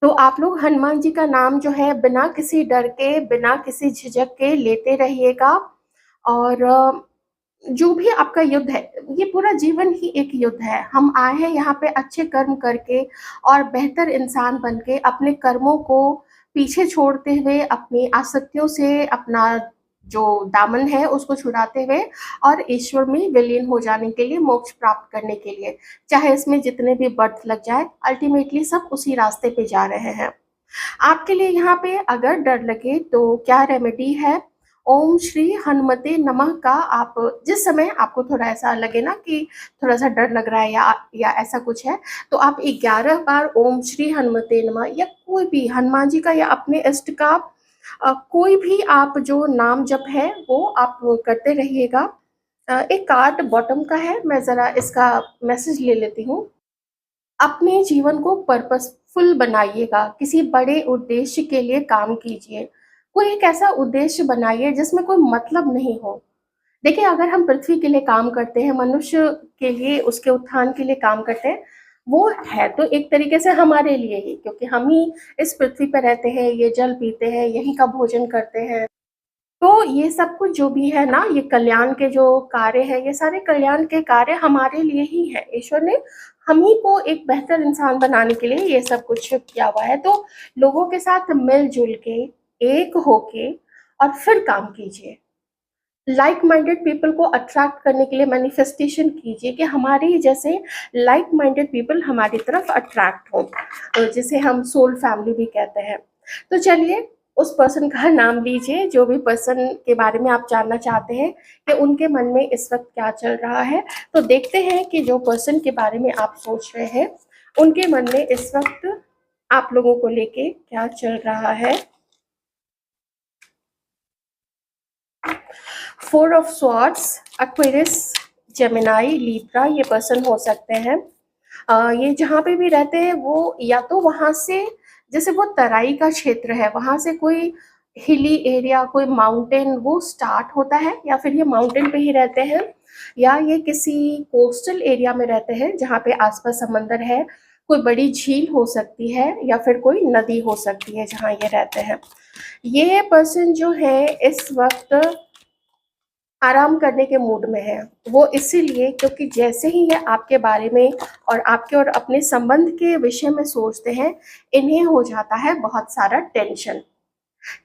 तो आप लोग हनुमान जी का नाम जो है बिना किसी डर के, बिना किसी झिझक के लेते रहिएगा। और जो भी आपका युद्ध है, ये पूरा जीवन ही एक युद्ध है। हम आए हैं यहाँ पे अच्छे कर्म करके और बेहतर इंसान बन के, अपने कर्मों को पीछे छोड़ते हुए, अपनी आसक्तियों से अपना जो दामन है उसको छुड़ाते हुए और ईश्वर में विलीन हो जाने के लिए, मोक्ष प्राप्त करने के लिए। चाहे इसमें जितने भी बर्थ लग जाए, अल्टीमेटली सब उसी रास्ते पे जा रहे हैं। आपके लिए यहाँ पे अगर डर लगे तो क्या रेमेडी है, ओम श्री हनुमते नमः का आप जिस समय आपको थोड़ा ऐसा लगे ना कि थोड़ा सा डर लग रहा है या ऐसा कुछ है, तो आप 11 बार ओम श्री हनुमते नमः या कोई भी हनुमान जी का या अपने इष्ट का कोई भी आप जो नाम जप है वो आप करते रहिएगा। एक कार्ड बॉटम का है, मैं ज़रा इसका मैसेज ले लेती हूँ। अपने जीवन को पर्पसफुल बनाइएगा, किसी बड़े उद्देश्य के लिए काम कीजिए। कोई एक ऐसा उद्देश्य बनाइए जिसमें कोई मतलब नहीं हो। देखिए, अगर हम पृथ्वी के लिए काम करते हैं, मनुष्य के लिए, उसके उत्थान के लिए काम करते हैं, वो है तो एक तरीके से हमारे लिए ही, क्योंकि हम ही इस पृथ्वी पर रहते हैं, ये जल पीते हैं, यहीं का भोजन करते हैं। तो ये सब कुछ जो भी है ना, ये कल्याण के जो कार्य हैं, ये सारे कल्याण के कार्य हमारे लिए ही है। ईश्वर ने हम ही को एक बेहतर इंसान बनाने के लिए ये सब कुछ किया हुआ है। तो लोगों के साथ मिलजुल के, एक होके और फिर काम कीजिए। लाइक माइंडेड पीपल को अट्रैक्ट करने के लिए मैनिफेस्टेशन कीजिए कि हमारे जैसे लाइक माइंडेड पीपल हमारी तरफ अट्रैक्ट हो, जिसे हम सोल फैमिली भी कहते हैं। तो चलिए, उस पर्सन का नाम लीजिए, जो भी पर्सन के बारे में आप जानना चाहते हैं कि उनके मन में इस वक्त क्या चल रहा है। तो देखते हैं कि जो पर्सन के बारे में आप सोच रहे हैं, उनके मन में इस वक्त आप लोगों को लेके क्या चल रहा है। 4 of swords, Aquarius, Gemini, Libra, ये पर्सन हो सकते हैं। ये जहाँ पे भी रहते हैं वो या तो वहाँ से, जैसे वो तराई का क्षेत्र है, वहाँ से कोई हिली एरिया, कोई माउंटेन वो स्टार्ट होता है, या फिर ये माउंटेन पे ही रहते हैं, या ये किसी कोस्टल एरिया में रहते हैं जहाँ पे आसपास समंदर है। कोई बड़ी झील हो सकती है या फिर कोई नदी हो सकती है जहाँ ये रहते हैं। ये पर्सन जो है इस वक्त आराम करने के मूड में है। वो इसीलिए क्योंकि जैसे ही ये आपके बारे में और आपके और अपने संबंध के विषय में सोचते हैं, इन्हें हो जाता है बहुत सारा टेंशन।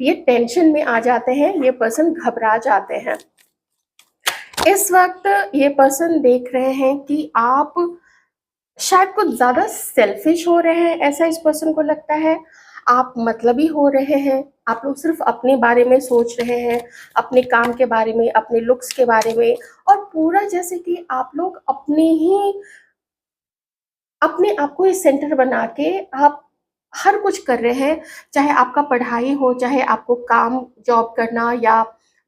ये टेंशन में आ जाते हैं, ये पर्सन घबरा जाते हैं। इस वक्त ये पर्सन देख रहे हैं कि आप शायद कुछ ज़्यादा सेल्फिश हो रहे हैं, ऐसा इस पर्सन को लगता है। आप मतलबी हो रहे हैं, आप लोग सिर्फ अपने बारे में सोच रहे हैं, अपने काम के बारे में, अपने लुक्स के बारे में, और पूरा जैसे कि आप लोग अपने आप को ही सेंटर बना के आप हर कुछ कर रहे हैं। चाहे आपका पढ़ाई हो, चाहे आपको काम जॉब करना या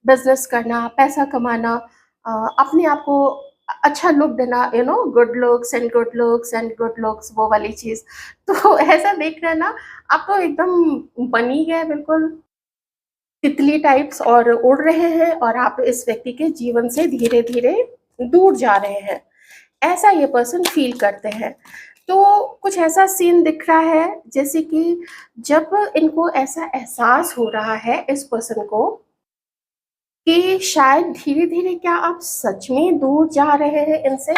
बिजनेस करना, पैसा कमाना, अपने आप को अच्छा लुक देना, good looks and good looks and good looks, वो वाली चीज़। तो ऐसा देख रहे हैं ना, आप तो एकदम बनी गए बिल्कुल तितली टाइप्स, और उड़ रहे हैं, और आप इस व्यक्ति के जीवन से धीरे धीरे दूर जा रहे हैं, ऐसा ये पर्सन फील करते हैं। तो कुछ ऐसा सीन दिख रहा है जैसे कि जब इनको ऐसा एहसास हो रहा है इस पर्सन को कि शायद धीरे धीरे क्या आप सच में दूर जा रहे हैं इनसे,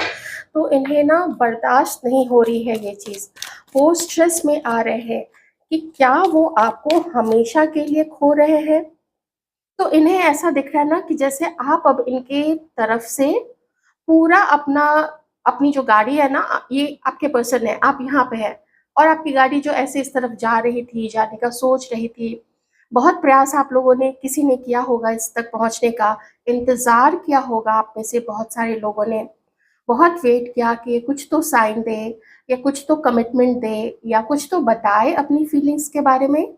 तो इन्हें ना बर्दाश्त नहीं हो रही है ये चीज़। वो स्ट्रेस में आ रहे हैं कि क्या वो आपको हमेशा के लिए खो रहे हैं। तो इन्हें ऐसा दिख रहा है ना कि जैसे आप अब इनके तरफ से पूरा अपनी जो गाड़ी है ना, ये आपके पर्सन है, आप यहाँ पे है, और आपकी गाड़ी जो ऐसे इस तरफ जा रही थी, जाने का सोच रही थी। बहुत प्रयास आप लोगों ने, किसी ने किया होगा इस तक पहुँचने का, इंतज़ार किया होगा आप में से बहुत सारे लोगों ने। बहुत वेट किया कि ये कुछ तो साइन दे, या कुछ तो कमिटमेंट दे, या कुछ तो बताए अपनी फीलिंग्स के बारे में।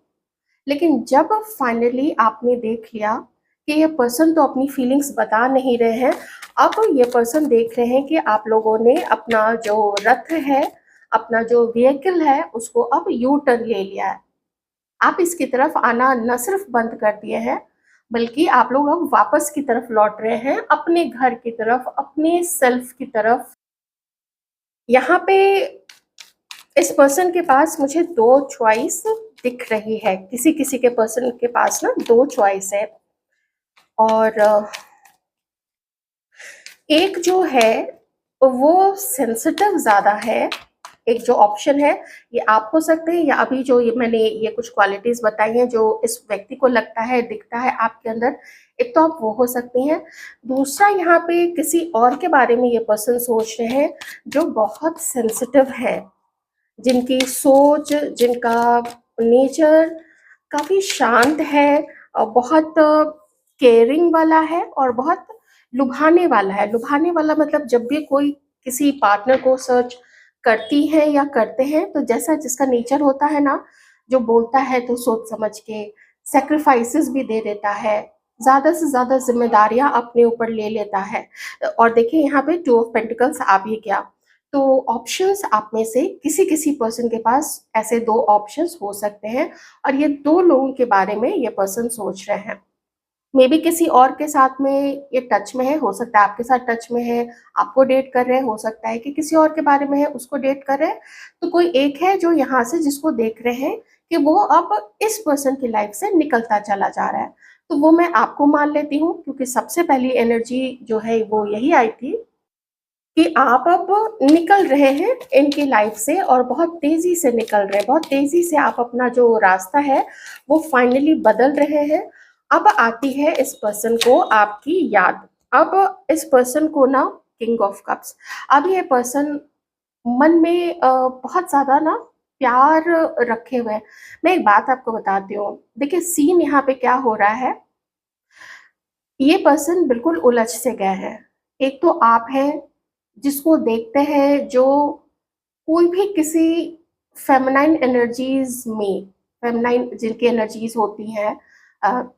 लेकिन जब फाइनली आपने देख लिया कि ये पर्सन तो अपनी फीलिंग्स बता नहीं रहे हैं, अब ये पर्सन देख रहे हैं कि आप लोगों ने अपना जो रथ है, अपना जो व्हीकल है, उसको अब यू टर्न ले लिया है। आप इसकी तरफ आना न सिर्फ बंद कर दिए हैं, बल्कि आप लोग अब वापस की तरफ लौट रहे हैं, अपने घर की तरफ, अपने सेल्फ की तरफ। यहाँ पे इस पर्सन के पास मुझे 2 चॉइस दिख रही है। किसी-किसी के पर्सन के पास ना 2 चॉइस है और एक जो है वो सेंसिटिव ज़्यादा है। एक जो ऑप्शन है ये आप हो सकते हैं, या अभी जो ये मैंने ये कुछ क्वालिटीज़ बताई हैं जो इस व्यक्ति को लगता है, दिखता है आपके अंदर, एक तो आप वो हो सकती हैं। दूसरा, यहाँ पे किसी और के बारे में ये पर्सन सोच रहे हैं जो बहुत सेंसिटिव है, जिनकी सोच, जिनका नेचर काफ़ी शांत है और बहुत केयरिंग वाला है और बहुत लुभाने वाला है। लुभाने वाला मतलब जब भी कोई किसी पार्टनर को सर्च करती हैं या करते हैं, तो जैसा जिसका नेचर होता है ना, जो बोलता है तो सोच समझ के, सैक्रिफाइसेस भी दे देता है, ज़्यादा से ज़्यादा ज़िम्मेदारियाँ अपने ऊपर ले लेता है। और देखिए यहाँ पे 2 ऑफ पेंटिकल्स आ भी गया। तो ऑप्शंस आप में से किसी-किसी पर्सन के पास ऐसे 2 ऑप्शंस हो सकते हैं और ये 2 लोगों के बारे में ये पर्सन सोच रहे हैं। मेबी किसी और के साथ में ये टच में है, हो सकता है आपके साथ टच में है, आपको डेट कर रहे हैं, हो सकता है कि किसी और के बारे में है, उसको डेट कर रहे हैं। तो कोई एक है जो यहाँ से जिसको देख रहे हैं कि वो अब इस पर्सन की लाइफ से निकलता चला जा रहा है। तो वो मैं आपको मान लेती हूँ, क्योंकि सबसे पहली एनर्जी जो है वो यही आई थी कि आप अब निकल रहे हैं इनकी लाइफ से और बहुत तेज़ी से निकल रहे हैं, बहुत तेज़ी से आप अपना जो रास्ता है वो फाइनली बदल रहे हैं। अब आती है इस पर्सन को आपकी याद। अब इस पर्सन को ना किंग ऑफ कप्स, अब ये पर्सन मन में बहुत ज़्यादा ना प्यार रखे हुए हैं। मैं एक बात आपको बताती हूँ, देखिए सीन यहाँ पे क्या हो रहा है, ये पर्सन बिल्कुल उलझ से गए हैं। एक तो आप हैं जिसको देखते हैं, जो कोई भी किसी फेमिनाइन एनर्जीज में, फेमिनाइन जिनकी एनर्जीज होती हैं,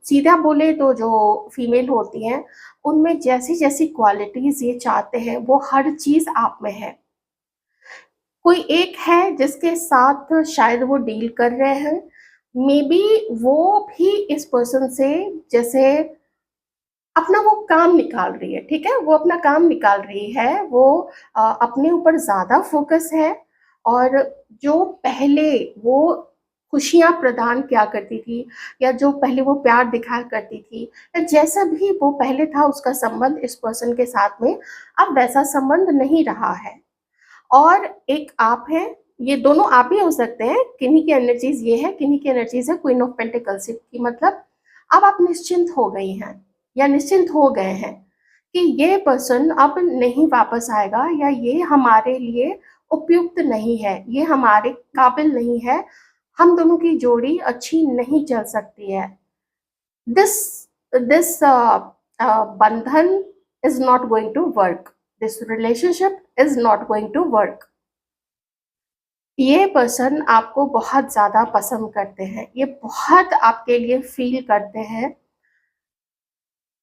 सीधा बोले तो जो फीमेल होती हैं, उनमें जैसी जैसी क्वालिटीज ये चाहते हैं वो हर चीज आप में है। कोई एक है जिसके साथ शायद वो डील कर रहे हैं, मे बी वो भी इस पर्सन से जैसे अपना वो काम निकाल रही है, ठीक है? वो अपना काम निकाल रही है, वो अपने ऊपर ज़्यादा फ़ोकस है और जो पहले वो खुशियाँ प्रदान किया करती थी या जो पहले वो प्यार दिखाया करती थी या जैसा भी वो पहले था उसका संबंध इस पर्सन के साथ में, अब वैसा संबंध नहीं रहा है। और एक आप हैं, ये दोनों आप ही हो सकते हैं, किन्हीं की एनर्जीज़ ये है, किन्हीं की एनर्जीज़ है क्वीन ऑफ पेंटिकल्स की, मतलब अब आप निश्चिंत हो गई हैं या निश्चिंत हो गए हैं कि ये पर्सन अब नहीं वापस आएगा या ये हमारे लिए उपयुक्त नहीं है, ये हमारे काबिल नहीं है, हम दोनों की जोड़ी अच्छी नहीं चल सकती है। दिस दिस बंधन is not going to work, this relationship is not going to work. ये पर्सन आपको बहुत ज़्यादा पसंद करते हैं, ये बहुत आपके लिए फ़ील करते हैं।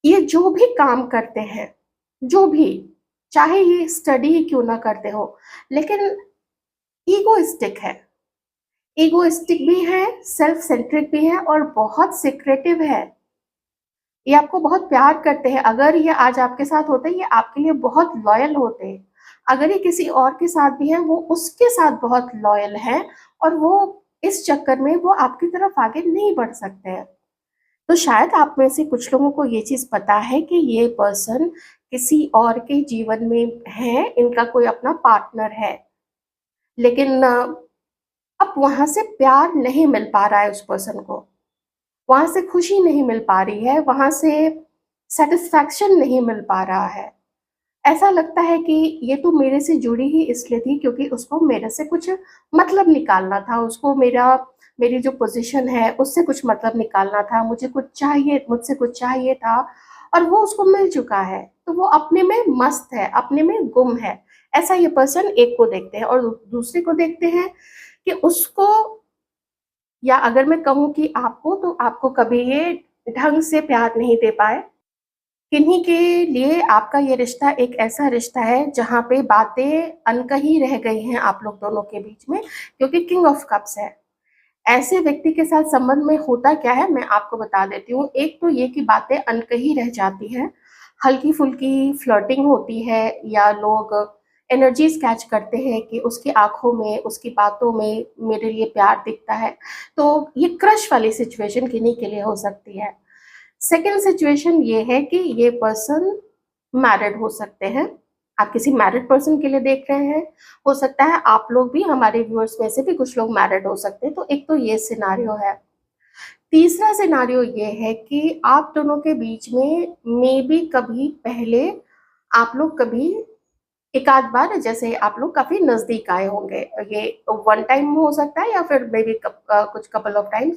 ये जो भी काम करते हैं, जो भी, चाहे ये स्टडी ही क्यों ना करते हो, लेकिन ईगोइस्टिक है। ईगोइस्टिक भी है, सेल्फ सेंट्रिक भी है और बहुत सीक्रेटिव है। ये आपको बहुत प्यार करते हैं। अगर ये आज आपके साथ होते हैं, ये आपके लिए बहुत लॉयल होते हैं। अगर ये किसी और के साथ भी हैं, वो उसके साथ बहुत लॉयल हैं और वो इस चक्कर में वो आपकी तरफ आगे नहीं बढ़ सकते हैं। तो शायद आप में से कुछ लोगों को ये चीज़ पता है कि ये पर्सन किसी और के जीवन में है, इनका कोई अपना पार्टनर है। लेकिन अब वहाँ से प्यार नहीं मिल पा रहा है उस पर्सन को। वहाँ से खुशी नहीं मिल पा रही है, वहाँ से सैटिस्फैक्शन नहीं मिल पा रहा है। ऐसा लगता है कि ये तो मेरे से जुड़ी ही इसलिए थी क्योंकि उसको मेरे से कुछ मतलब निकालना था, उसको मेरी जो पोज़ीशन है उससे कुछ मतलब निकालना था, मुझसे कुछ चाहिए था और वो उसको मिल चुका है। तो वो अपने में मस्त है, अपने में गुम है। ऐसा ये पर्सन एक को देखते हैं और दूसरे को देखते हैं कि उसको, या अगर मैं कहूँ कि आपको, तो आपको कभी ये ढंग से प्यार नहीं दे पाए। किन्हीं के लिए आपका ये रिश्ता एक ऐसा रिश्ता है जहाँ पे बातें अनकही रह गई हैं आप लोग दोनों के बीच में, क्योंकि किंग ऑफ कप्स है। ऐसे व्यक्ति के साथ संबंध में होता क्या है मैं आपको बता देती हूँ। एक तो ये कि बातें अनकही रह जाती हैं, हल्की-फुल्की फ्लर्टिंग होती है या लोग एनर्जीज़ कैच करते हैं कि उसकी आँखों में, उसकी बातों में मेरे लिए प्यार दिखता है। तो ये क्रश वाली सिचुएशन किन्हीं के लिए हो सकती है। सेकंड सिचुएशन ये है कि ये पर्सन मैरिड हो सकते हैं। आप किसी मैरिड पर्सन के लिए देख रहे हैं, हो सकता है आप लोग भी, हमारे व्यूअर्स में से भी कुछ लोग मैरिड हो सकते हैं, तो एक तो ये सिनेरियो है। तीसरा सिनेरियो ये है कि आप दोनों के बीच में मेबी कभी पहले आप लोग कभी एक आध बार जैसे आप लोग काफ़ी नज़दीक आए होंगे। ये वन टाइम हो सकता है या फिर मेबी कुछ कपल ऑफ टाइम्स,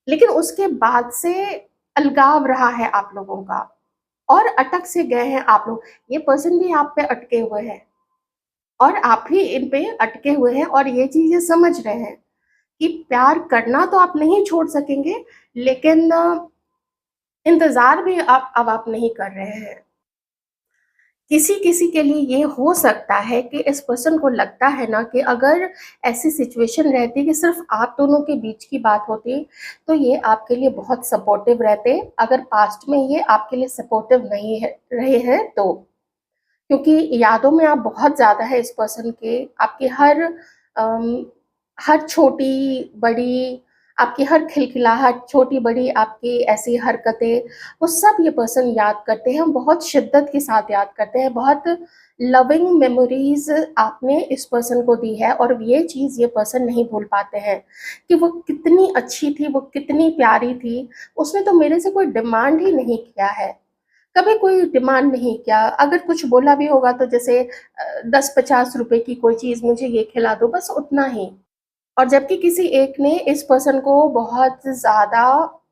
लेकिन उसके बाद से अलगाव रहा है आप लोगों का और अटक से गए हैं आप लोग। ये पर्सन भी आप पे अटके हुए हैं और आप भी इन पे अटके हुए हैं और ये चीज़ें समझ रहे हैं कि प्यार करना तो आप नहीं छोड़ सकेंगे, लेकिन इंतज़ार भी आप अब आप नहीं कर रहे हैं। किसी-किसी के लिए ये हो सकता है कि इस पर्सन को लगता है ना कि अगर ऐसी सिचुएशन रहती कि सिर्फ़ आप दोनों के बीच की बात होती, तो ये आपके लिए बहुत सपोर्टिव रहते, अगर पास्ट में ये आपके लिए सपोर्टिव नहीं है रहे हैं तो। क्योंकि यादों में आप बहुत ज़्यादा हैं इस पर्सन के, आपकी अम, हर छोटी-बड़ी, आपकी हर खिलखिलाहट, छोटी-बड़ी आपकी ऐसी हरकतें, वो सब ये पर्सन याद करते हैं, बहुत शिद्दत के साथ याद करते हैं, बहुत लविंग मेमोरीज़ आपने इस पर्सन को दी है और ये चीज़ ये पर्सन नहीं भूल पाते हैं कि वो कितनी अच्छी थी, वो कितनी प्यारी थी, उसने तो मेरे से कोई डिमांड ही नहीं किया है। कभी कोई डिमांड नहीं किया, अगर कुछ बोला भी होगा तो जैसे 10-50 रुपए की कोई चीज़ मुझे ये खिला दो, बस उतना ही। और जबकि किसी एक ने इस पर्सन को बहुत ज़्यादा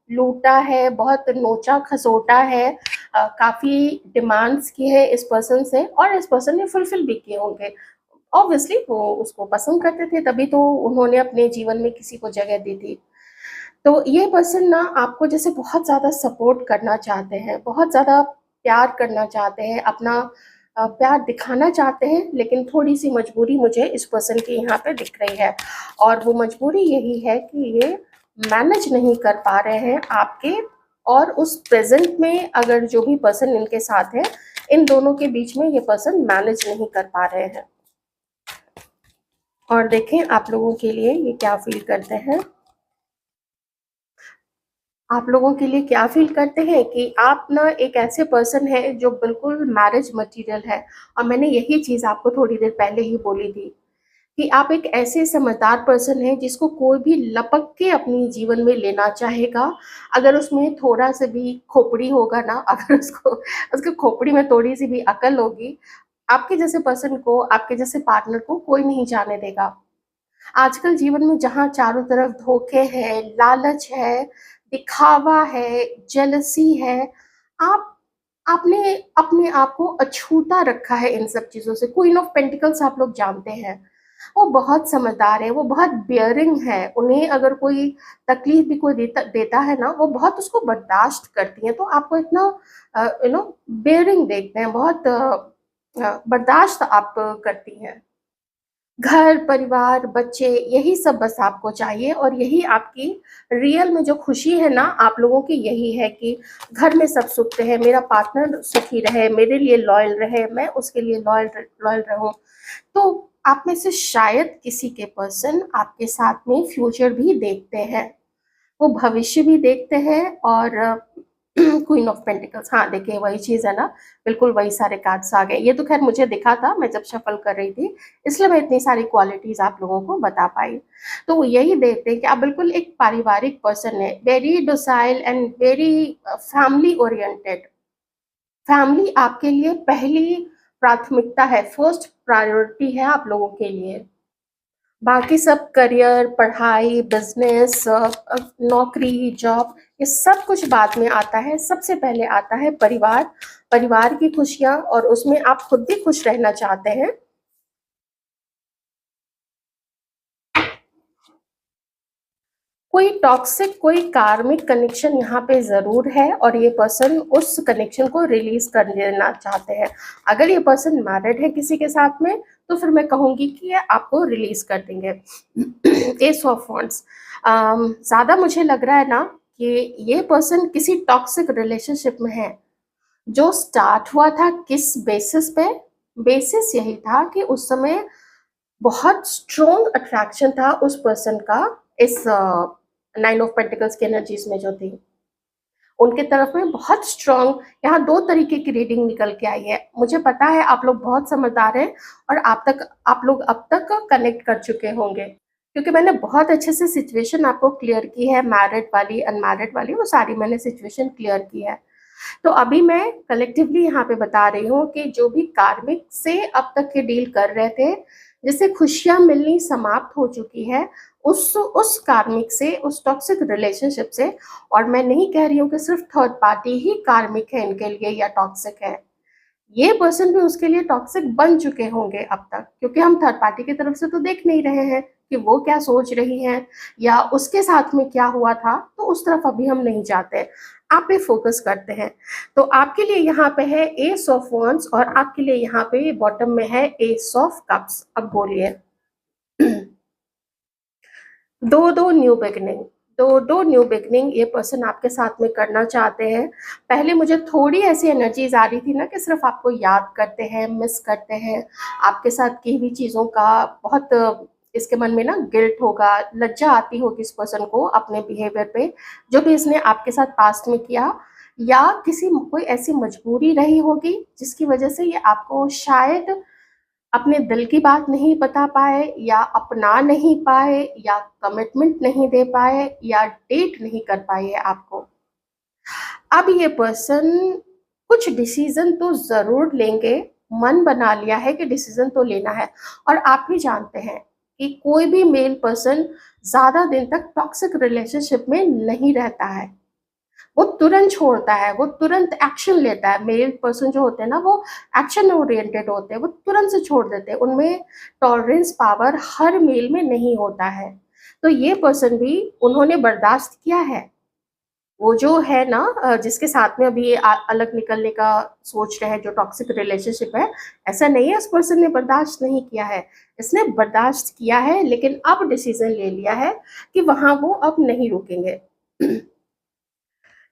लूटा है, बहुत नोचा-खसोटा है, काफ़ी डिमांड्स की है इस पर्सन से और इस पर्सन ने फुलफ़िल भी किए होंगे। ऑब्वियसली वो उसको पसंद करते थे, तभी तो उन्होंने अपने जीवन में किसी को जगह दी थी। तो ये पर्सन ना आपको जैसे बहुत ज़्यादा सपोर्ट करना चाहते हैं, बहुत ज़्यादा प्यार करना चाहते हैं, अपना प्यार दिखाना चाहते हैं, लेकिन थोड़ी-सी मजबूरी मुझे इस पर्सन की यहाँ पे दिख रही है और वो मजबूरी यही है कि ये मैनेज नहीं कर पा रहे हैं आपके और उस प्रेज़ेंट में अगर जो भी पर्सन इनके साथ है, इन दोनों के बीच में ये पर्सन मैनेज नहीं कर पा रहे हैं। और देखें आप लोगों के लिए ये क्या फ़ील करते हैं। आप लोगों के लिए क्या फ़ील करते हैं कि आप ना एक ऐसे पर्सन हैं जो बिल्कुल मैरिज मटीरियल है और मैंने यही चीज़ आपको थोड़ी देर पहले ही बोली थी कि आप एक ऐसे समझदार पर्सन हैं जिसको कोई भी लपक के अपने जीवन में लेना चाहेगा। अगर उसमें थोड़ा-सा भी खोपड़ी होगा ना, अगर उसको उसकी खोपड़ी में थोड़ी-सी भी अकल होगी, आपके जैसे पर्सन को, आपके जैसे पार्टनर को कोई नहीं जाने देगा। आजकल जीवन में जहाँ चारों तरफ धोखे हैं, लालच है, दिखावा है, जेलसी है, आप आपने अपने आप को अछूता रखा है इन सब चीज़ों से। क्वीन ऑफ पेंटिकल्स आप लोग जानते हैं, वो बहुत समझदार है, वो बहुत बेयरिंग है, उन्हें अगर कोई तकलीफ़ भी कोई देता देता है ना, वो बहुत उसको बर्दाश्त करती हैं। तो आपको इतना बेयरिंग देखते हैं, बहुत बर्दाश्त आप करती हैं। घर, परिवार, बच्चे यही सब बस आपको चाहिए और यही आपकी रियल में जो खुशी है ना आप लोगों की यही है कि घर में सब सुख रहे, मेरा पार्टनर सुखी रहे, मेरे लिए लॉयल रहे, मैं उसके लिए लॉयल रहूँ। तो आप में से शायद किसी के पर्सन आपके साथ में फ्यूचर भी देखते हैं। वो भविष्य भी देखते हैं और क्वीन ऑफ पेंटिकल्स, हाँ, देखिए वही चीज़ है ना, बिल्कुल वही सारे कार्ड्स आ गए। ये तो ख़ैर मुझे दिखा था मैं जब शफ़ल कर रही थी, इसलिए मैं इतनी सारी क्वालिटीज़ आप लोगों को बता पाई। तो वो यही देखते हैं कि आप बिल्कुल एक पारिवारिक पर्सन हैं, very docile and very family oriented. Family आपके लिए पहली प्राथमिकता है, फर्स्ट प्रायोरिटी है आप लोगों के लिए। बाकी सब करियर, पढ़ाई, बिज़नेस, नौकरी, जॉब, ये सब कुछ बाद में आता है, सबसे पहले आता है परिवार, परिवार की खुशियाँ और उसमें आप खुद भी खुश रहना चाहते हैं। कोई टॉक्सिक, कोई कार्मिक कनेक्शन यहाँ पे ज़रूर है और ये पर्सन उस कनेक्शन को रिलीज़ कर देना चाहते हैं। अगर ये पर्सन मैरिड है किसी के साथ में, तो फिर मैं कहूँगी कि ये आपको रिलीज़ कर देंगे। एस ऑफ वांड्स, ज़्यादा मुझे लग रहा है ना कि ये पर्सन किसी टॉक्सिक रिलेशनशिप में है। जो स्टार्ट हुआ था किस बेसिस पे? बेसिस यही था कि उस समय बहुत स्ट्रॉन्ग अट्रैक्शन था उस पर्सन का इस 9 ऑफ पेंटिकल्स की एनर्जीज़ में जो थी। उनके तरफ में बहुत स्ट्रॉन्ग यहाँ 2 तरीके की रीडिंग निकल के आई है। मुझे पता है आप लोग बहुत समझदार हैं और आप लोग अब तक कनेक्ट कर चुके होंगे। क्योंकि मैंने बहुत अच्छे से सिचुएशन आपको क्लियर की है, मैरिड वाली, अनमैरिड वाली, वो सारी मैंने सिचुएशन क्लियर की है। तो अभी मैं कलेक्टिवली यहाँ पे बता रही हूँ कि जो भी कार्मिक से अब तक के डील कर रहे थे, जिससे खुशियाँ मिलनी समाप्त हो चुकी है, उस कार्मिक से, उस टॉक्सिक रिलेशनशिप से। और मैं नहीं कह रही हूँ कि सिर्फ थर्ड पार्टी ही कार्मिक है इनके लिए या टॉक्सिक है। ये पर्सन भी उसके लिए टॉक्सिक बन चुके होंगे अब तक, क्योंकि हम थर्ड पार्टी की तरफ से तो देख नहीं रहे हैं कि वो क्या सोच रही हैं या उसके साथ में क्या हुआ था, तो उस तरफ अभी हम नहीं जाते, आप पे फोकस करते हैं। तो आपके लिए यहाँ पे है एस ऑफ वॉन्ड्स और आपके लिए यहाँ पे बॉटम में है एस ऑफ कप्स। अब बोलिए। दो न्यू बिगिनिंग, दो न्यू बिगिनिंग ये पर्सन आपके साथ में करना चाहते हैं। पहले मुझे थोड़ी ऐसी एनर्जीज आ रही थी ना कि सिर्फ आपको याद करते हैं, मिस करते हैं, आपके साथ की हुई चीज़ों का बहुत इसके मन में ना गिल्ट होगा, लज्जा आती होगी इस पर्सन को अपने बिहेवियर पे, जो भी इसने आपके साथ पास्ट में किया, या किसी कोई ऐसी मजबूरी रही होगी जिसकी वजह से ये आपको शायद अपने दिल की बात नहीं बता पाए या अपना नहीं पाए या कमिटमेंट नहीं दे पाए या डेट नहीं कर पाए है आपको। अब ये पर्सन कुछ डिसीजन तो ज़रूर लेंगे, मन बना लिया है कि डिसीजन तो लेना है। और आप भी जानते हैं कि कोई भी मेल पर्सन ज़्यादा दिन तक टॉक्सिक रिलेशनशिप में नहीं रहता है, वो तुरंत छोड़ता है, वो तुरंत एक्शन लेता है। मेल पर्सन जो होते हैं ना, वो एक्शन ओरिएंटेड होते हैं, वो तुरंत से छोड़ देते हैं, उनमें टॉलरेंस पावर हर मेल में नहीं होता है। तो ये पर्सन भी उन्होंने बर्दाश्त किया है। वो जो है ना जिसके साथ में अभी ये अलग निकलने का सोच रहे हैं, जो टॉक्सिक रिलेशनशिप है, ऐसा नहीं है इस पर्सन ने बर्दाश्त नहीं किया है, इसने बर्दाश्त किया है, लेकिन अब डिसीजन ले लिया है कि वहाँ वो अब नहीं रुकेंगे।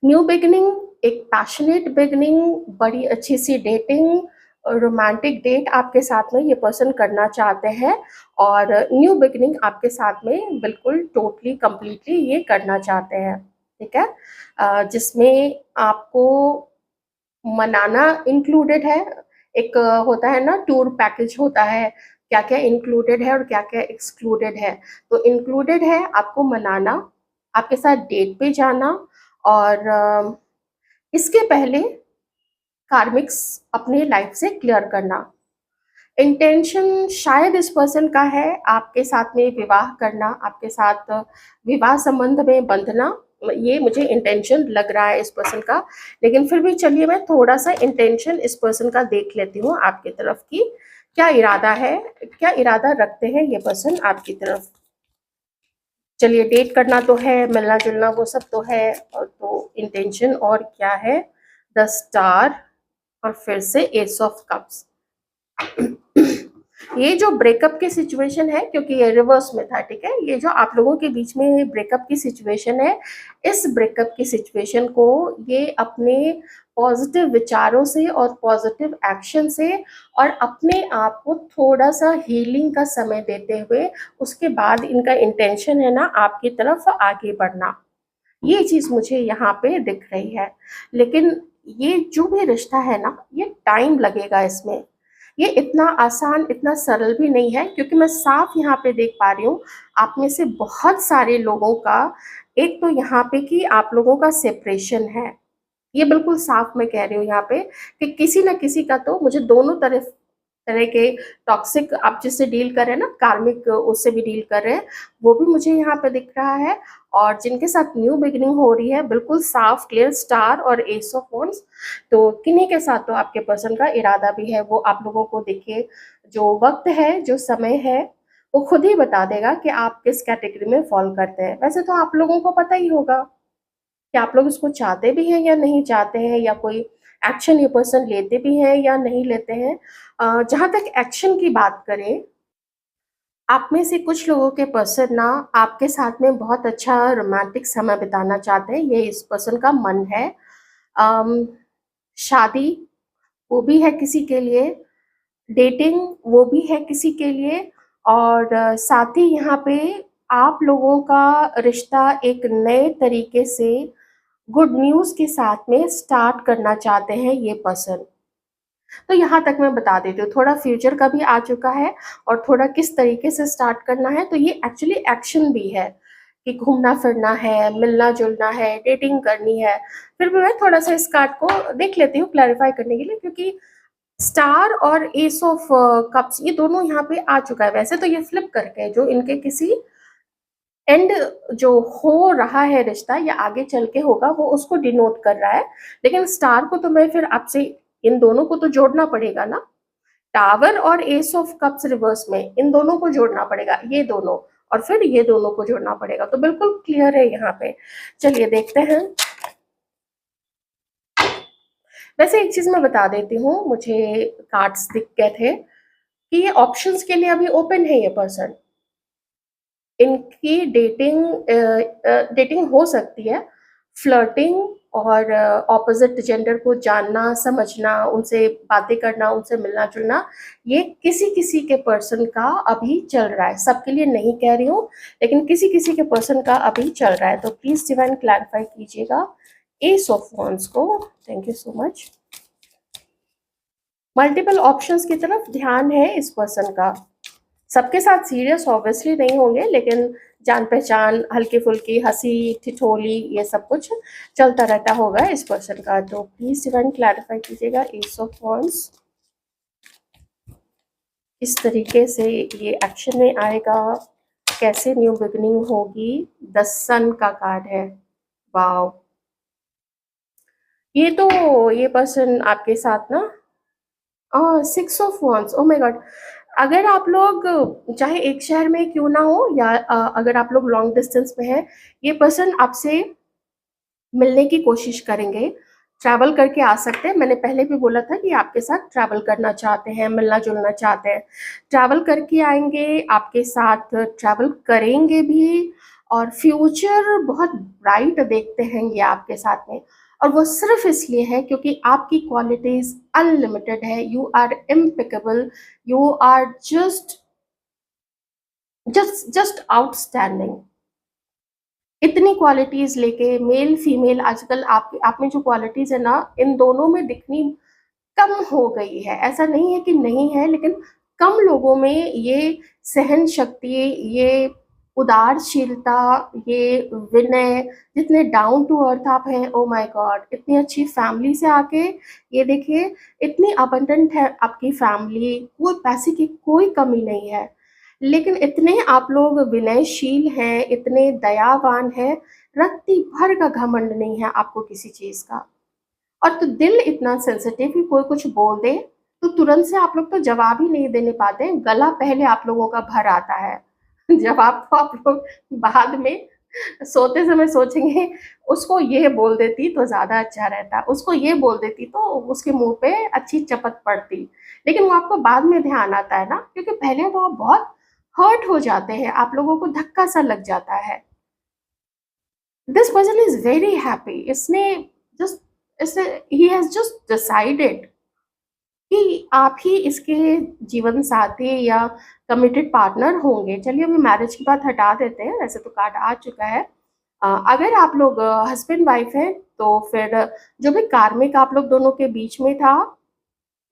न्यू बिगिनिंग, एक पैशनेट बिगिनिंग, बड़ी अच्छी सी डेटिंग, रोमांटिक डेट आपके साथ में ये पर्सन करना चाहते हैं और न्यू बिगिनिंग आपके साथ में बिल्कुल टोटली कंप्लीटली ये करना चाहते हैं। ठीक है, जिसमें आपको मनाना इंक्लूडेड है। एक होता है ना टूर पैकेज होता है, क्या क्या इंक्लूडेड है और क्या क्या एक्सक्लूडेड है। तो इंक्लूडेड है आपको मनाना, आपके साथ डेट पे जाना, और इसके पहले कार्मिक्स अपने लाइफ से क्लियर करना। इंटेंशन शायद इस पर्सन का है आपके साथ में विवाह करना, आपके साथ विवाह संबंध में बंधना, ये मुझे इंटेंशन लग रहा है इस पर्सन का। लेकिन फिर भी चलिए मैं थोड़ा सा इंटेंशन इस पर्सन का देख लेती हूँ आपकी तरफ की, क्या इरादा है, क्या इरादा रखते हैं ये पर्सन आपकी तरफ। चलिए, डेट करना तो है, मिलना जुलना वो सब तो है, और तो इंटेंशन और क्या है, द स्टार और फिर से एस ऑफ कप्स। ये जो ब्रेकअप की सिचुएशन है, क्योंकि ये रिवर्स में था, ठीक है, ये जो आप लोगों के बीच में ब्रेकअप की सिचुएशन है, इस ब्रेकअप की सिचुएशन को ये अपने पॉजिटिव विचारों से और पॉजिटिव एक्शन से और अपने आप को थोड़ा सा हीलिंग का समय देते हुए, उसके बाद इनका इंटेंशन है ना आपकी तरफ आगे बढ़ना। ये चीज़ मुझे यहाँ पे दिख रही है। लेकिन ये जो भी रिश्ता है ना, ये टाइम लगेगा इसमें, ये इतना आसान, इतना सरल भी नहीं है, क्योंकि मैं साफ यहाँ पे देख पा रही हूँ आप में से बहुत सारे लोगों का, एक तो यहाँ पे कि आप लोगों का सेपरेशन है, ये बिल्कुल साफ मैं कह रही हूँ यहाँ पे कि किसी ना किसी का, तो मुझे दोनों तरह के टॉक्सिक आप जिससे डील कर रहे हैं ना, कार्मिक उससे भी डील कर रहे हैं, वो भी मुझे यहाँ पे दिख रहा है। और जिनके साथ न्यू बिगिनिंग हो रही है, बिल्कुल साफ क्लियर स्टार और एस ऑफ वॉन्ड्स। तो किन्हीं के साथ तो आपके पर्सन का इरादा भी है, वो आप लोगों को देखिए, जो वक्त है, जो समय है, वो खुद ही बता देगा कि आप किस कैटेगरी में फॉल करते हैं। वैसे तो आप लोगों को पता ही होगा कि आप लोग इसको चाहते भी हैं या नहीं चाहते हैं, या कोई एक्शन ये पर्सन लेते भी हैं या नहीं लेते हैं। जहाँ तक एक्शन की बात करें, आप में से कुछ लोगों के पर्सन ना आपके साथ में बहुत अच्छा रोमांटिक समय बिताना चाहते हैं, ये इस पर्सन का मन है। अम, शादी वो भी है किसी के लिए, डेटिंग वो भी है किसी के लिए, और साथ ही यहाँ पे आप लोगों का रिश्ता एक नए तरीके से गुड न्यूज़ के साथ में स्टार्ट करना चाहते हैं ये पर्सन। तो यहाँ तक मैं बता देती हूँ, थोड़ा फ्यूचर का भी आ चुका है और थोड़ा किस तरीके से स्टार्ट करना है। तो ये एक्चुअली एक्शन भी है कि घूमना फिरना है, मिलना जुलना है, डेटिंग करनी है। फिर भी मैं थोड़ा सा इस कार्ड को देख लेती हूँ क्लैरिफाई करने के लिए, क्योंकि स्टार और एस ऑफ कप्स ये दोनों यहाँ पे आ चुका है। वैसे तो ये फ्लिप करके जो इनके किसी एंड जो हो रहा है रिश्ता या आगे चल के होगा वो उसको डिनोट कर रहा है, लेकिन स्टार को तो मैं फिर आपसे इन दोनों को तो जोड़ना पड़ेगा ना। टावर और एस ऑफ कप्स रिवर्स में इन दोनों को जोड़ना पड़ेगा, ये दोनों, और फिर ये दोनों को जोड़ना पड़ेगा। तो बिल्कुल क्लियर है यहाँ पे। चलिए देखते हैं। वैसे एक चीज मैं बता देती हूँ, मुझे कार्ड्स दिख गए थे कि ये ऑप्शंस के लिए अभी ओपन है ये पर्सन। इनकी डेटिंग हो सकती है, फ्लर्टिंग और ऑपोजिट जेंडर को जानना, समझना, उनसे बातें करना, उनसे मिलना जुलना, ये किसी किसी के पर्सन का अभी चल रहा है। सबके लिए नहीं कह रही हूँ, लेकिन किसी किसी के पर्सन का अभी चल रहा है। तो प्लीज डिवाइन क्लैरिफाई कीजिएगा एस ऑफ वॉन्ड्स को। Thank you so much. Multiple options की तरफ ध्यान है इस पर्सन का। सबके साथ सीरियस ऑब्वियसली नहीं होंगे, लेकिन जान पहचान, हल्की फुल्की हंसी ठिठोली, ये सब कुछ चलता रहता होगा इस पर्सन का। तो प्लीज डिवाइन क्लैरिफाई कीजिएगा एस ऑफ वॉन्ड्स, इस तरीके से ये एक्शन में आएगा, कैसे न्यू बिगिनिंग होगी। द सन का कार्ड है। वाओ, ये तो ये पर्सन आपके साथ ना, six of wands, oh my God. अगर आप लोग चाहे एक शहर में क्यों ना हो, या अगर आप लोग लॉन्ग डिस्टेंस में हैं, ये पर्सन आपसे मिलने की कोशिश करेंगे, ट्रैवल करके आ सकते हैं। मैंने पहले भी बोला था कि आपके साथ ट्रैवल करना चाहते हैं, मिलना जुलना चाहते हैं। ट्रैवल करके आएंगे, आपके साथ ट्रैवल करेंगे भी, और फ्यूचर बहुत ब्राइट देखते हैं ये आपके साथ में। और वो सिर्फ इसलिए है क्योंकि आपकी क्वालिटीज अनलिमिटेड है। You are impeccable, you are just outstanding. इतनी क्वालिटीज लेके मेल फीमेल आजकल आप में जो क्वालिटीज है ना, इन दोनों में दिखनी कम हो गई है। ऐसा नहीं है कि नहीं है, लेकिन कम लोगों में ये सहन शक्ति, ये उदारशीलता, ये विनय, जितने डाउन टू अर्थ आप हैं, ओ माय गॉड, इतनी अच्छी फैमिली से आके ये देखिए, इतनी अबंडेंट है आपकी फैमिली, कोई पैसे की कोई कमी नहीं है, लेकिन इतने आप लोग विनयशील हैं, इतने दयावान हैं, रत्ती भर का घमंड नहीं है आपको किसी चीज का। और तो दिल इतना सेंसिटिव कि कोई कुछ बोल दे तो तुरंत से आप लोग तो जवाब ही नहीं देने पाते हैं, गला पहले आप लोगों का भर आता है। जवाब तो आप लोग बाद में सोते समय सोचेंगे, उसको ये बोल देती तो ज्यादा अच्छा रहता, उसको ये बोल देती तो उसके मुंह पे अच्छी चपत पड़ती। लेकिन वो आपको बाद में ध्यान आता है ना, क्योंकि पहले वो आप बहुत हर्ट हो जाते हैं, आप लोगों को धक्का सा लग जाता है। This person is very happy. इसने जस्ट इसने ही हैज जस्ट डिसाइडेड कि आप ही इसके जीवन साथी या कमिटेड पार्टनर होंगे। चलिए अभी मैरिज की बात हटा देते हैं, वैसे तो कार्ड आ चुका है। अगर आप लोग हस्बैंड वाइफ हैं तो फिर जो भी कार्मिक आप लोग दोनों के बीच में था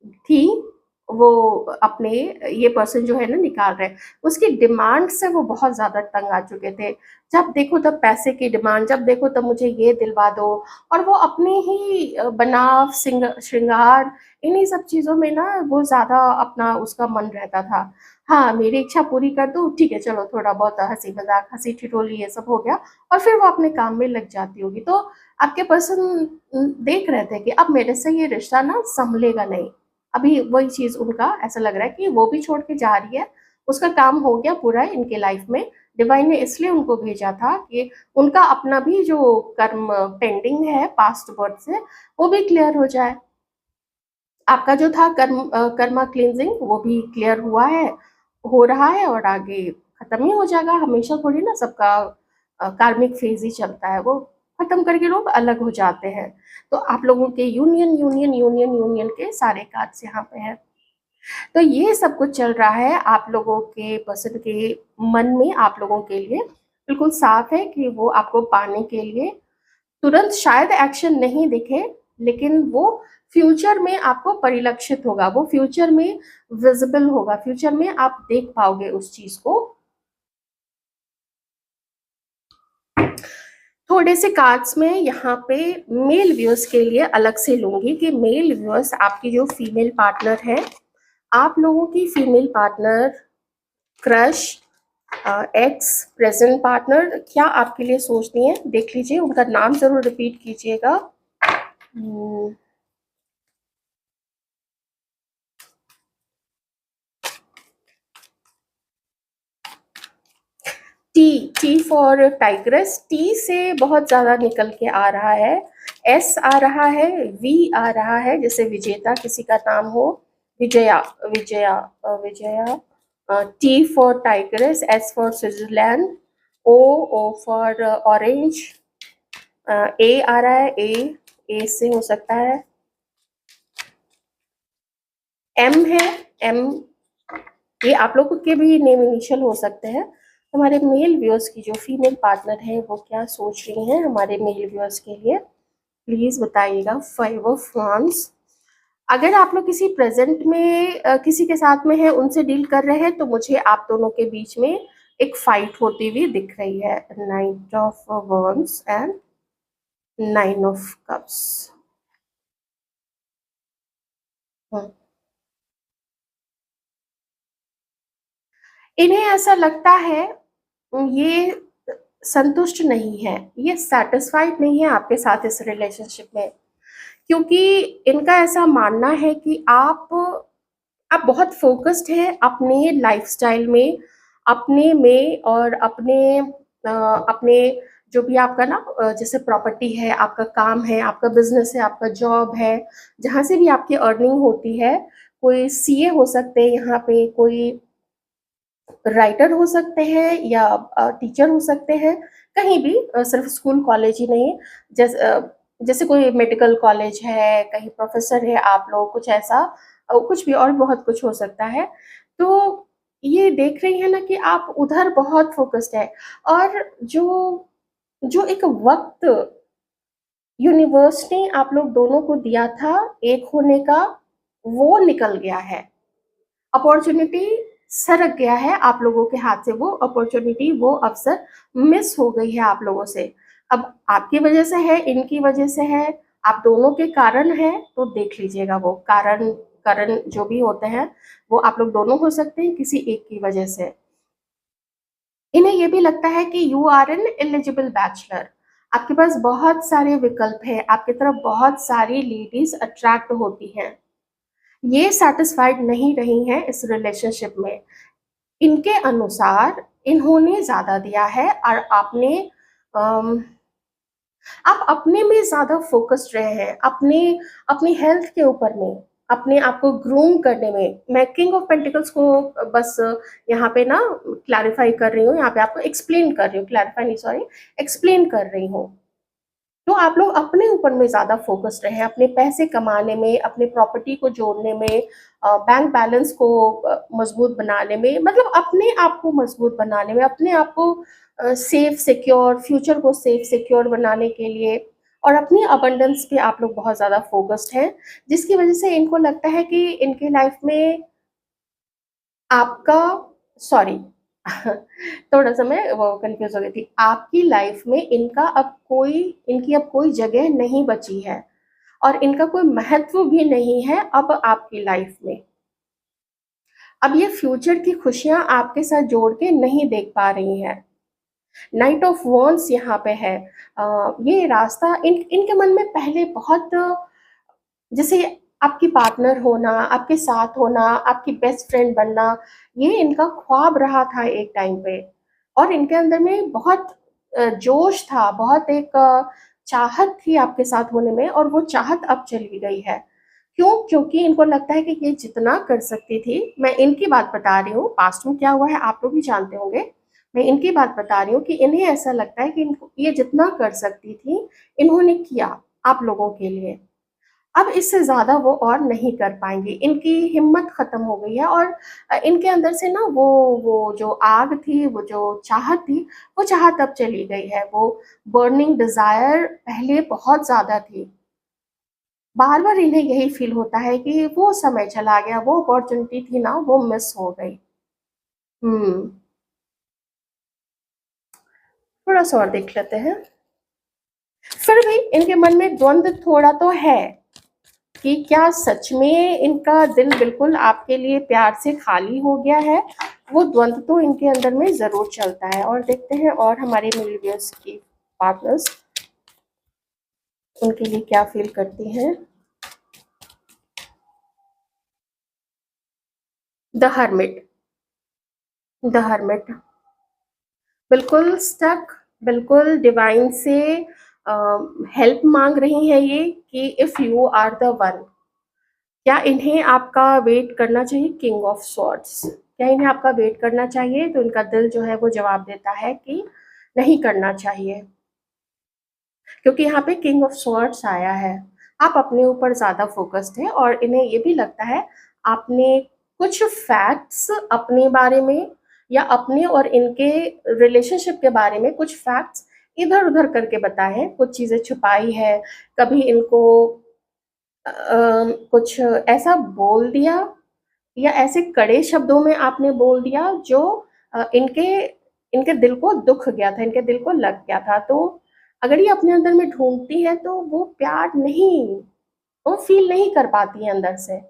थी, वो अपने ये पर्सन जो है ना निकाल रहे हैं। उसकी डिमांड से वो बहुत ज़्यादा तंग आ चुके थे। जब देखो तब पैसे की डिमांड, जब देखो तब मुझे ये दिलवा दो, और वो अपने ही बनाव श्रृंगार इन्हीं सब चीज़ों में ना वो ज़्यादा अपना उसका मन रहता था। हाँ, मेरी इच्छा पूरी कर दो, ठीक है, चलो थोड़ा बहुत हंसी मजाक, हंसी ठिठोली ये सब हो गया, और फिर वो अपने काम में लग जाती होगी। तो आपके पर्सन देख रहे थे कि अब मेरे से ये रिश्ता ना संभलेगा नहीं। अभी वही चीज उनका ऐसा लग रहा है कि वो भी छोड़ के जा रही है, उसका काम हो गया पूरा इनके लाइफ में। डिवाइन ने इसलिए उनको भेजा था कि उनका अपना भी जो कर्म पेंडिंग है पास्ट बर्थ से, वो भी क्लियर हो जाए। आपका जो था कर्मा क्लींजिंग वो भी क्लियर हुआ है, हो रहा है, और आगे खत्म ही हो जाएगा। हमेशा थोड़ी ना सबका कार्मिक फेज ही चलता है, वो खत्म करके लोग अलग हो जाते हैं। तो आप लोगों के यूनियन यूनियन यूनियन यूनियन के सारे कार्ड्स यहाँ पे हैं। तो ये सब कुछ चल रहा है आप लोगों के पर्सन के मन में, आप लोगों के लिए बिल्कुल साफ है कि वो आपको पाने के लिए तुरंत शायद एक्शन नहीं दिखे, लेकिन वो फ्यूचर में आपको परिलक्षित होगा, वो फ्यूचर में विजिबल होगा, फ्यूचर में आप देख पाओगे उस चीज को। थोड़े से कार्ड्स में यहाँ पे मेल व्यूअर्स के लिए अलग से लूंगी कि मेल व्यूअर्स आपकी जो फीमेल पार्टनर है, आप लोगों की female partner, crush, x, present partner क्या आपके लिए सोचती हैं, देख लीजिए। उनका नाम जरूर रिपीट कीजिएगा। T, T for tigress, T से बहुत ज्यादा निकल के आ रहा है, एस आ रहा है, वी आ रहा है, जैसे विजेता किसी का नाम हो, Vijaya, Vijaya, Vijaya, T for tigress, S for Switzerland, O for orange, A आ रहा है, ए से हो सकता है, एम है, एम, ये आप लोगों के भी नेम इनिशियल हो सकते हैं। हमारे मेल व्यूअर्स की जो फीमेल पार्टनर है वो क्या सोच रही हैं हमारे मेल व्यूअर्स के लिए, प्लीज बताइएगा। 5 ऑफ वांड्स, अगर आप लोग किसी प्रेजेंट में किसी के साथ में है, उनसे डील कर रहे हैं, तो मुझे आप दोनों के बीच में एक फाइट होती हुई दिख रही है। 9 of wands and 9 of cups. इन्हें ऐसा लगता है, ये संतुष्ट नहीं है, ये सेटिस्फाइड नहीं है आपके साथ इस रिलेशनशिप में, क्योंकि इनका ऐसा मानना है कि आप बहुत फोकस्ड हैं अपने लाइफस्टाइल में, अपने में, और अपने जो भी आपका ना जैसे प्रॉपर्टी है, आपका काम है, आपका बिजनेस है, आपका जॉब है, जहाँ से भी आपकी अर्निंग होती है, कोई सीए हो सकते हैं यहाँ पे, कोई राइटर हो सकते हैं, या टीचर हो सकते हैं, कहीं भी, सिर्फ स्कूल कॉलेज ही नहीं, जैसे कोई मेडिकल कॉलेज है, कहीं प्रोफेसर है आप लोग, कुछ ऐसा, कुछ भी और बहुत कुछ हो सकता है। तो ये देख रही है ना कि आप उधर बहुत फोकस्ड है, और जो जो एक वक्त यूनिवर्स ने आप लोग दोनों को दिया था एक होने का, वो निकल गया है, अपॉर्चुनिटी सरक गया है आप लोगों के हाथ से, वो अपॉर्चुनिटी, वो अवसर मिस हो गई है आप लोगों से। अब आपकी वजह से है, इनकी वजह से है, आप दोनों के कारण है, तो देख लीजिएगा वो कारण, कारण जो भी होते हैं वो आप लोग दोनों हो सकते हैं किसी एक की वजह से। इन्हें ये भी लगता है कि you are an eligible bachelor, आपके पास बहुत सारे विकल्प है, आपकी तरफ बहुत सारी लेडीज अट्रैक्ट होती हैं, ये सेटिस्फाइड नहीं रही हैं इस रिलेशनशिप में। इनके अनुसार इन्होंने ज्यादा दिया है, और आपने अम, आप अपने में ज्यादा फोकस्ड रहे हैं, अपने अपनी हेल्थ के ऊपर में, अपने आप को ग्रूम करने में। मैं किंग ऑफ पेंटिकल्स को बस यहाँ पे ना क्लैरिफाई कर रही हूँ, यहाँ पे आपको एक्सप्लेन कर रही हूँ, क्लैरिफाई नहीं, सॉरी, एक्सप्लेन कर रही हूँ। तो आप लोग अपने ऊपर में ज्यादा फोकस्ड रहे, अपने पैसे कमाने में, अपने प्रॉपर्टी को जोड़ने में, बैंक बैलेंस को मजबूत बनाने में, मतलब अपने आप को मजबूत बनाने में, अपने आप को सेफ सिक्योर, फ्यूचर को सेफ सिक्योर बनाने के लिए, और अपनी अबंडेंस पे आप लोग बहुत ज्यादा फोकस्ड हैं, जिसकी वजह से इनको लगता है कि इनके लाइफ में आपका, सॉरी, थोड़ा सा मैं वो कंफ्यूज हो गई थी, आपकी लाइफ में इनकी अब कोई जगह नहीं बची है, और इनका कोई महत्व भी नहीं है अब आपकी लाइफ में। अब ये फ्यूचर की खुशियां आपके साथ जोड़ के नहीं देख पा रही हैं। नाइट ऑफ वॉन्स यहाँ पे है। ये रास्ता इनके मन में पहले बहुत, जैसे आपकी पार्टनर होना, आपके साथ होना, आपकी बेस्ट फ्रेंड बनना, ये इनका ख्वाब रहा था एक टाइम पे, और इनके अंदर में बहुत जोश था, बहुत एक चाहत थी आपके साथ होने में, और वो चाहत अब चली गई है। क्यों? क्योंकि इनको लगता है कि ये जितना कर सकती थी, मैं इनकी बात बता रही हूँ, पास्ट में क्या हुआ है आप लोग भी जानते होंगे, मैं इनकी बात बता रही हूँ कि इन्हें ऐसा लगता है कि इनको ये जितना कर सकती थी, इन्होंने किया आप लोगों के लिए। अब इससे ज़्यादा वो और नहीं कर पाएँगे, इनकी हिम्मत ख़त्म हो गई है और इनके अंदर से ना वो जो आग थी, वो जो चाहत थी, वो चाहत अब चली गई है, वो बर्निंग डिज़ायर पहले बहुत ज़्यादा थी। बार-बार इन्हें यही फ़ील होता है कि वो समय चला गया, वो अपॉर्च्युनिटी थी ना, वो मिस हो गई। हुँ, थोड़ा-सा और देख लेते हैं। फिर भी इनके मन में द्वंद थोड़ा तो है कि क्या सच में इनका दिल बिल्कुल आपके लिए प्यार से खाली हो गया है? वो द्वंद तो इनके अंदर में ज़रूर चलता है और देखते हैं और हमारे मिलवियर्स की पार्टनर्स उनके लिए क्या फ़ील करती हैं। द हर्मिट, द हर्मिट बिल्कुल स्टक, बिल्कुल डिवाइन से हेल्प माँग रही हैं ये कि if you are the one, क्या इन्हें आपका वेट करना चाहिए? किंग ऑफ स्वॉर्ड्स, क्या इन्हें आपका वेट करना चाहिए? तो इनका दिल जो है वो जवाब देता है कि नहीं करना चाहिए, क्योंकि यहाँ पे किंग ऑफ स्वॉर्ड्स आया है। आप अपने ऊपर ज़्यादा फ़ोकस्ड हैं और इन्हें ये भी लगता है आपने कुछ फैक्ट्स अपने बारे में या अपने और इनके रिलेशनशिप के बारे में कुछ फैक्ट्स इधर-उधर करके बताए हैं, कुछ चीज़ें छुपाई है, कभी इनको कुछ ऐसा बोल दिया या ऐसे कड़े शब्दों में आपने बोल दिया जो इनके इनके दिल को दुख गया था, इनके दिल को लग गया था। तो अगर ये अपने अंदर में ढूँढती हैं तो वो प्यार नहीं, वो फ़ील नहीं कर पाती हैं अंदर से।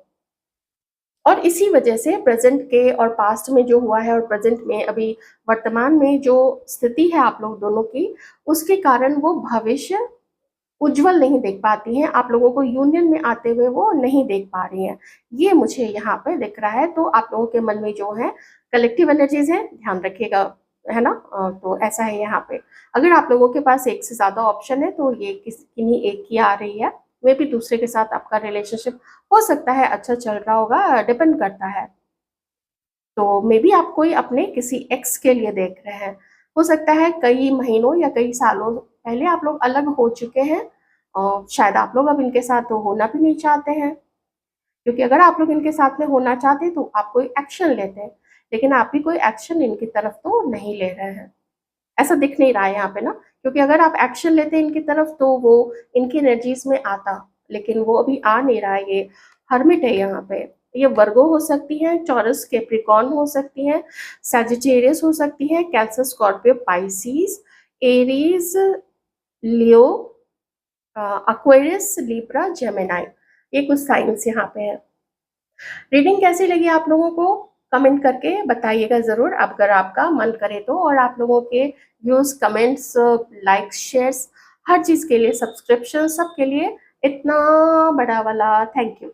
और इसी वजह से प्रेज़ेंट के और पास्ट में जो हुआ है और प्रेज़ेंट में अभी वर्तमान में जो स्थिति है आप लोग दोनों की, उसके कारण वो भविष्य उज्ज्वल नहीं देख पाती हैं, आप लोगों को यूनियन में आते हुए वो नहीं देख पा रही हैं। ये मुझे यहाँ पे दिख रहा है, तो आप लोगों के मन में जो है कलेक्टिव एनर्जीज़ हैं, ध्यान रखिएगा, है ना? तो ऐसा है यहाँ पे। अगर आप लोगों के पास एक से ज़्यादा ऑप्शन है, तो ये किन्हीं एक की आ रही है। मेबी दूसरे के साथ आपका रिलेशनशिप हो सकता है अच्छा चल रहा होगा, डिपेंड करता है। तो मेबी आप कोई अपने किसी एक्स के लिए देख रहे हैं। हो सकता है कई महीनों या कई सालों पहले आप लोग अलग हो चुके हैं और शायद आप लोग अब इनके साथ तो होना भी नहीं चाहते हैं। क्योंकि अगर आप लोग इनके साथ में होना चाहते तो आप कोई एक्शन लेते, लेकिन आप भी कोई एक्शन इनकी तरफ तो नहीं ले रहे हैं। ऐसा दिख नहीं रहा है यहाँ पे ना, क्योंकि अगर आप एक्शन लेते इनकी तरफ तो वो इनकी एनर्जीज़ में आता, लेकिन वो अभी आ नहीं रहा है, ये हर्मिट है यहाँ पे। ये वर्गो हो सकती हैं, टॉरस, कैप्रिकॉर्न हो सकती हैं, सैजिटेरियस हो सकती हैं, कैंसर, स्कॉर्पियो, पाइसेस, एरीज़, लियो, एक्वेरियस, लिब्रा, जेमिनी, ये कुछ साइन्स यहाँ पे हैं। रीडिंग कैसी लगी आप लोगों को? कमेंट करके बताइएगा ज़रूर, अगर आपका मन करे तो। और आप लोगों के व्यूज़, कमेंट्स, लाइक्स, शेयर्स, हर चीज़ के लिए, सब्सक्रिप्शन, सब के लिए इतना बड़ा वाला थैंक यू।